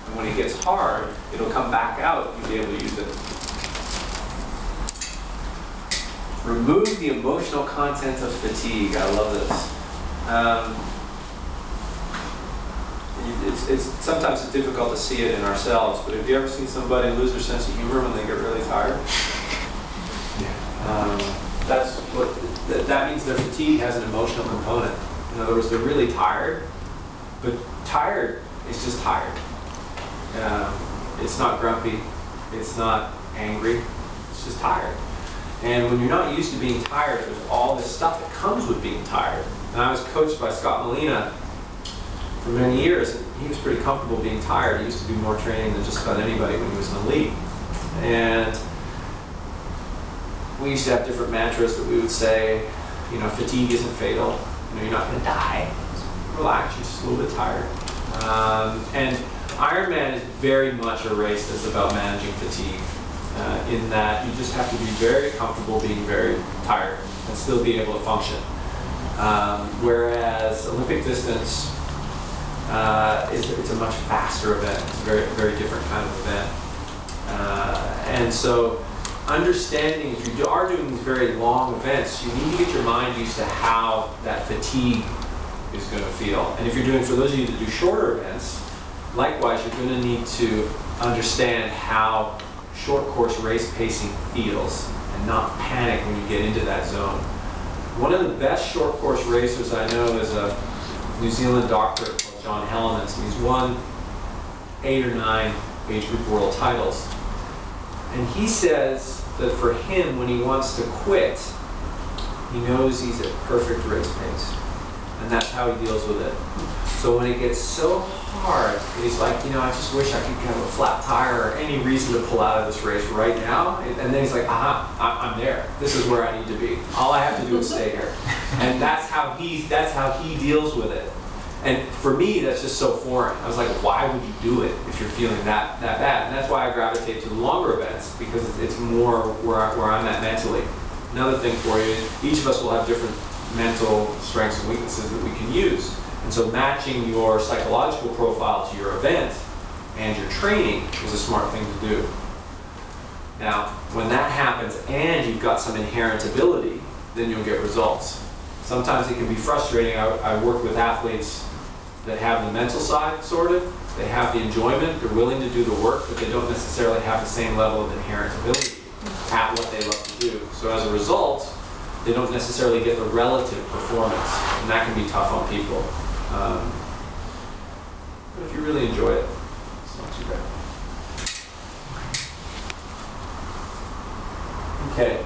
And when it gets hard, it'll come back out, you'll be able to use it. Remove the emotional content of fatigue. I love this. It's sometimes it's difficult to see it in ourselves, but have you ever seen somebody lose their sense of humor when they get really tired? That's what that means. Their fatigue has an emotional component. In other words, they're really tired, but tired is just tired. It's not grumpy. It's not angry. It's just tired. And when you're not used to being tired, there's all this stuff that comes with being tired. And I was coached by Scott Molina for many years, and he was pretty comfortable being tired. He used to do more training than just about anybody when he was in the league. And we used to have different mantras that we would say, you know, fatigue isn't fatal. You know, you're not going to die. Just relax, you're just a little bit tired. And Ironman is very much a race that's about managing fatigue, in that you just have to be very comfortable being very tired and still be able to function. Whereas Olympic distance, it's a much faster event. It's a very, very different kind of event. And so understanding, if you are doing these very long events, you need to get your mind used to how that fatigue is going to feel. And if you're doing, for those of you that do shorter events, likewise, you're going to need to understand how short course race pacing feels and not panic when you get into that zone. One of the best short course racers I know is a New Zealand doctor called John Hellemans. He's won 8 or 9 age group world titles. And he says that for him, when he wants to quit, he knows he's at perfect race pace. And that's how he deals with it. So when it gets so hard, he's like, you know, I just wish I could have a flat tire or any reason to pull out of this race right now. And then he's like, I'm there. This is where I need to be. All I have to do is stay here. And that's how he deals with it. And for me, that's just so foreign. I was like, why would you do it if you're feeling that bad? And that's why I gravitate to the longer events, because it's more where I'm at mentally. Another thing for you is each of us will have different mental strengths and weaknesses that we can use. And so matching your psychological profile to your event and your training is a smart thing to do. Now, when that happens and you've got some inherent ability, then you'll get results. Sometimes it can be frustrating. I work with athletes that have the mental side sorted. They have the enjoyment, they're willing to do the work, but they don't necessarily have the same level of inherent ability at what they love to do. So as a result, they don't necessarily get the relative performance, and that can be tough on people. But if you really enjoy it, it's not too bad. Okay.